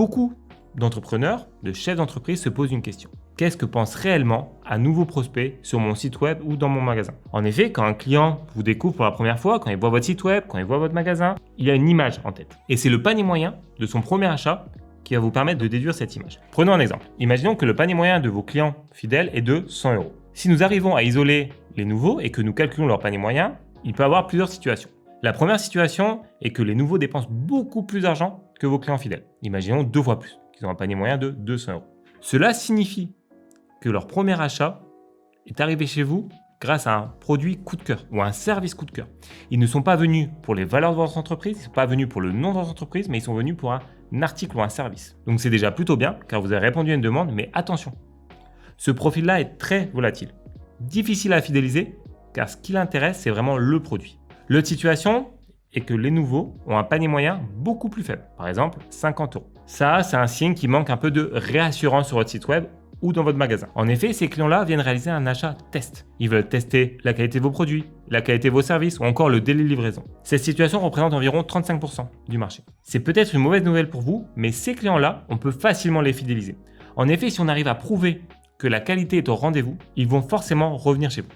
Beaucoup d'entrepreneurs, de chefs d'entreprise se posent une question. Qu'est-ce que pense réellement un nouveau prospect sur mon site web ou dans mon magasin? En effet, quand un client vous découvre pour la première fois, quand il voit votre site web, quand il voit votre magasin, il a une image en tête. Et c'est le panier moyen de son premier achat qui va vous permettre de déduire cette image. Prenons un exemple. Imaginons que le panier moyen de vos clients fidèles est de 100 €. Si nous arrivons à isoler les nouveaux et que nous calculons leur panier moyen, il peut y avoir plusieurs situations. La première situation est que les nouveaux dépensent beaucoup plus d'argent que vos clients fidèles. Imaginons 2 fois plus, qu'ils ont un panier moyen de 200 €. Cela signifie que leur premier achat est arrivé chez vous grâce à un produit coup de cœur ou un service coup de cœur. Ils ne sont pas venus pour les valeurs de votre entreprise, ils ne sont pas venus pour le nom de votre entreprise, mais ils sont venus pour un article ou un service. Donc c'est déjà plutôt bien car vous avez répondu à une demande, mais attention, ce profil-là est très volatile, difficile à fidéliser car ce qui l'intéresse, c'est vraiment le produit. L'autre situation est que les nouveaux ont un panier moyen beaucoup plus faible, par exemple 50 €. Ça, c'est un signe qu'il manque un peu de réassurance sur votre site web ou dans votre magasin. En effet, ces clients-là viennent réaliser un achat test. Ils veulent tester la qualité de vos produits, la qualité de vos services ou encore le délai de livraison. Cette situation représente environ 35% du marché. C'est peut-être une mauvaise nouvelle pour vous, mais ces clients-là, on peut facilement les fidéliser. En effet, si on arrive à prouver que la qualité est au rendez-vous, ils vont forcément revenir chez vous.